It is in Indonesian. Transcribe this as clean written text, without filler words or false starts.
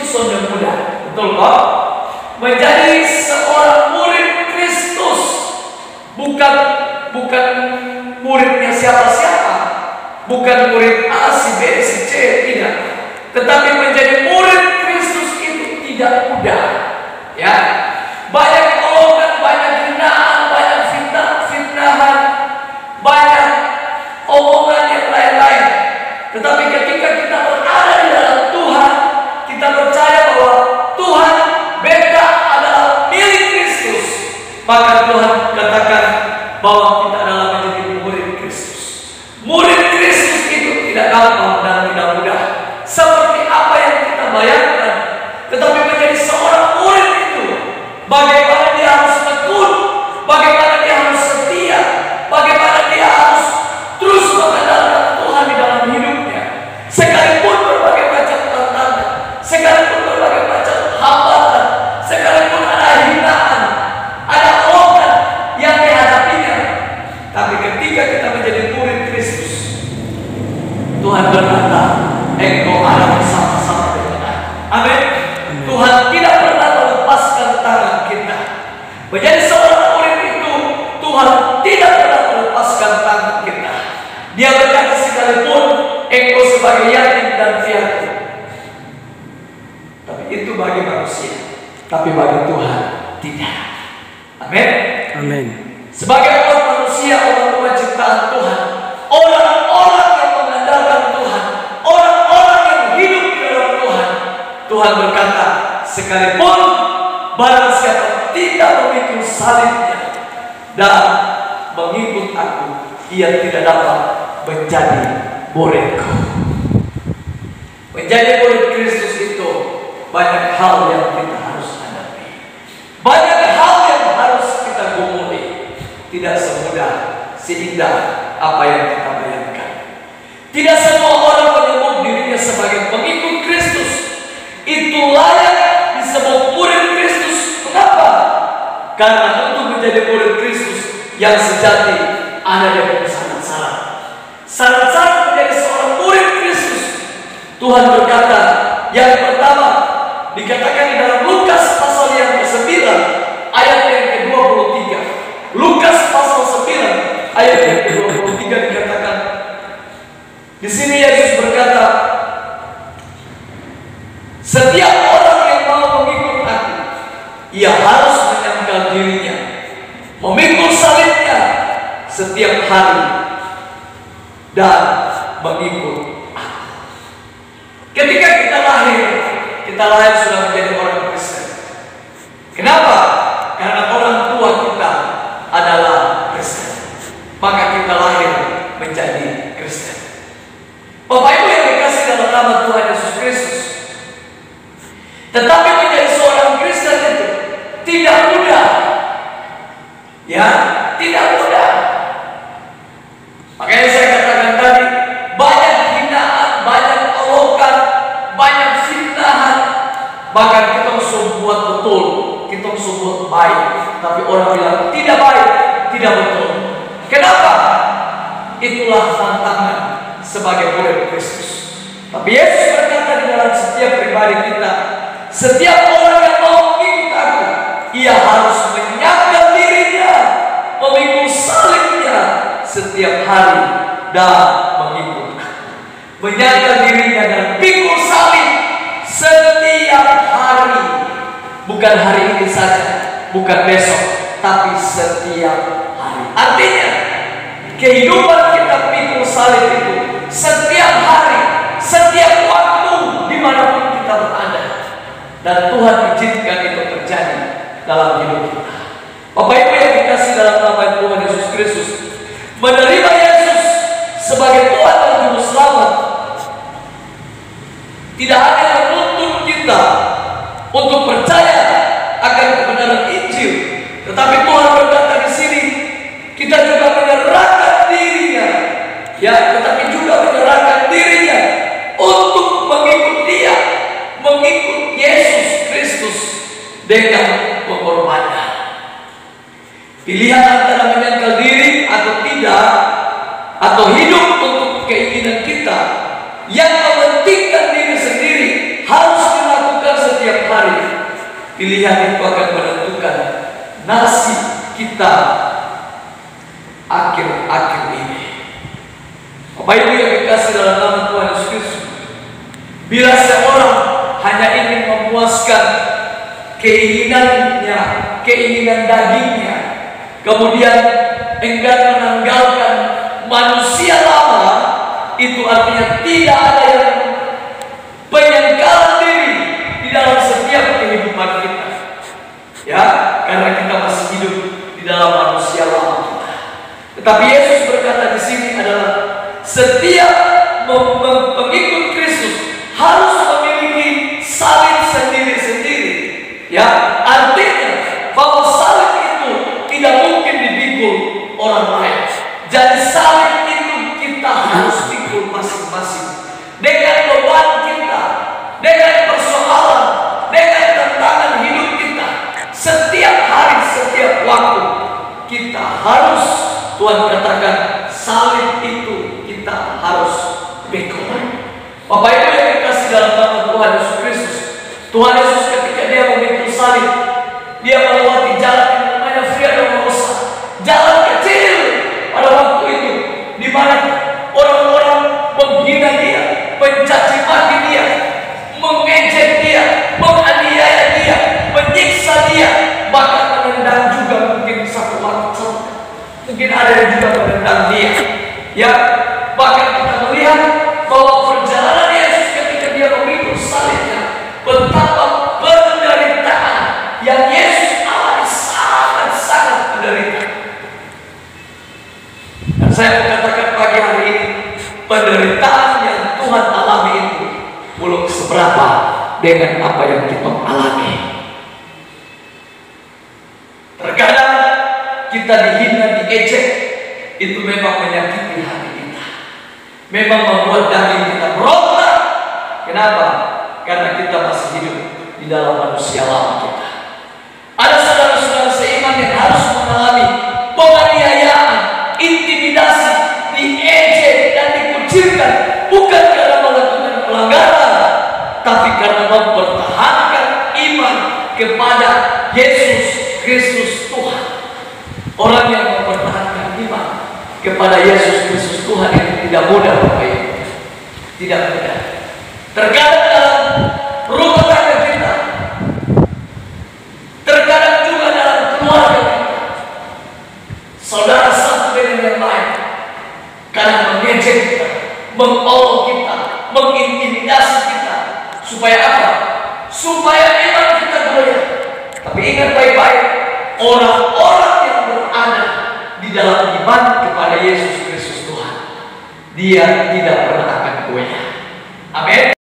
sonde muda. Betul kok? Menjadi seorang murid Kristus bukan muridnya siapa-siapa, bukan murid A, si B, si C, tidak. Tetapi menjadi murid Kristus itu tidak mudah. Ya, banyak golongan, banyak hinaan, banyak fitnahan, banyak omongan yang lain-lain. Tetapi ketika kita berada di dalam Tuhan, kita percaya bahwa Tuhan beda adalah milik Kristus, maka Tuhan katakan bahwa kita adalah menjadi murid Kristus. Murid Kristus itu tidak gampang dan tidak mudah seperti apa yang kita bayangkan. Tetapi menjadi seorang murid itu, bagaimana dia harus tekun, bagaimana dia harus setia, bagaimana dia harus terus mengandalkan Tuhan di dalam hidupnya, sekalipun berbagai macam tantangan, sekalipun berbagai macam hambatan, sekalipun ada hinaan, ada omongan yang dihadapinya. Tapi ketika kita menjadi murid Kristus, Tuhan berkata, engkau ada bersama-sama dengan aku. Amin. Tuhan tidak pernah melepaskan tangan kita. Menjadi seorang murid itu, Tuhan tidak pernah melepaskan tangan kita. Dia berkata, sekalipun engkau sebagai yatim dan piatu. Tapi itu bagi manusia, tapi bagi Tuhan tidak. Amin. Amin. Sebagai umat manusia, umat ciptaan Tuhan, orang-orang yang mengandalkan Tuhan, orang-orang yang hidup di dalam Tuhan, Tuhan berkata, sekalipun barang siapa tidak memikul salibnya dan mengikut aku, ia tidak dapat menjadi muridku. Menjadi murid Kristus itu banyak hal yang kita harus hadapi, banyak hal yang harus kita gumuli. Tidak semudah, seindah apa yang kita bayangkan. Tidak semua orang menyebut dirinya sebagai pengikut Kristus itu layak disebut murid Kristus. Mengapa? Karena untuk menjadi murid Kristus yang sejati ada dari syarat-syarat. Syarat-syarat menjadi seorang murid Kristus, Tuhan berkata, yang pertama dikatakan di dalam Lukas pasal yang ke-9 ayat yang ke-23. Lukas pasal 9 ayat yang ke-23 dikatakan, di sini Yesus berkata, setiap orang yang mau mengikut aku, ia harus menyangkal dirinya, memikul salibnya setiap hari dan mengikut aku. Ketika kita lahir sudah menjadi orang Kristen. Kenapa? Karena orang tua kita adalah Kristen, maka kita lahir menjadi Kristen. Bapak Ibu yang dikasih dalam nama Tuhan Yesus Kristus, tetapi menjadi seorang Kristen itu tidak mudah. Ya, tidak mudah. Makanya saya katakan tadi, banyak hinaan, banyak olokan, banyak fitnahan. Bahkan kita buat betul, kita buat baik, tapi orang bilang tidak baik, tidak betul. Kenapa? Itulah tantangan sebagai murid Kristus. Tapi Yesus berkata di dalam setiap pribadi kita, setiap orang yang mau mengikut aku, ia harus menyangkal dirinya, memikul salibnya setiap hari dan mengikut aku. Menyangkal dirinya dan pikul salib setiap hari, bukan hari ini saja, bukan besok, tapi setiap hari. Artinya kehidupan kita pikul salib itu setiap hari, setiap waktu, dimanapun kita berada. Dan Tuhan izinkan itu terjadi dalam hidup kita. Bapak Ibu yang dikasih dalam nama Tuhan Yesus Kristus, menerima Yesus sebagai Tuhan dan Juru Selamat tidak hanya menuntut kita untuk percaya akan kebenaran Injil, tetapi Tuhan berkata di sini kita juga menyerahkan dirinya, ya, tetapi juga menyerahkan dirinya untuk mengikut Dia, mengikut Yesus Kristus dengan pengorbanan. Pilihan antara menyangkal diri atau tidak, atau hidup untuk keinginan kita yang mementingkan diri sendiri, harus dilakukan Pilihan itu akan menentukan nasib kita akhir-akhir ini. Bapak Ibu yang dikasih dalam nama Tuhan Yesus Kristus, bila seorang hanya ingin memuaskan keinginannya, keinginan dagingnya, kemudian enggan menanggalkan manusia lama, itu artinya tidak ada yang penyangkalan diri di dalam setiap kehidupan kita. Ya, karena kita masih hidup di dalam manusia lama kita. Tetapi Yesus berkata di sini adalah setiap pengikut Kristus harus memiliki salib sendiri-sendiri. Ya, artinya bahwa salib itu tidak mungkin dipikul orang lain. Jadi salib itu kita harus pikul masing-masing dengan beban kita, dengan persoalan, dengan tantangan hidup kita. Setiap hari, setiap waktu kita harus, Tuhan katakan, salib itu kita harus pikul. Bapak Ibu yang dikasih dalam nama Tuhan Yesus Kristus, Tuhan Yesus ketika dia memikul salib, dia melewati jalan yang namanya Via Dolorosa, jalan kecil pada waktu itu, di mana orang-orang menghina dia, mencaci maki dia, mengejek dia, menganiaya dia, menyiksa dia, bahkan menendang juga mungkin satu waktu. Mungkin ada yang juga menendang dia. Ya, bahkan kita melihat bahwa perjalanan Yesus ketika dia memikul salibnya, betapa penderitaan yang Yesus alami, sangat-sangat menderita. Dan saya mengatakan pagi hari ini, penderitaan yang Tuhan alami itu belum seberapa dengan apa yang kita alami. Terkadang kita dihina, diejek, itu memang menyakiti hati kita, memang membuat daging kita berontak. Kenapa? Karena kita masih hidup di dalam manusia lama kita. Ada saudara-saudara seiman yang harus mengalami penganiayaan, intimidasi, diejek dan dikucilkan, bukan karena melakukan pelanggaran, tapi karena mempertahankan iman kepada Yesus Kristus Tuhan. Orang yang mempertahankan iman kepada Yesus Kristus Tuhan itu tidak mudah, Bapak Ibu. Tidak mudah. Terkadang dalam rumah tangga kita, terkadang juga dalam keluarga kita, saudara satu dengan yang lain karena mengejek kita, mengolok kita, mengintimidasi kita. Supaya apa? Supaya iman kita goyah. Tapi ingat baik-baik, orang-orang yang berada di dalam iman kepada Yesus Kristus Tuhan, dia tidak pernah akan goyah. Amin.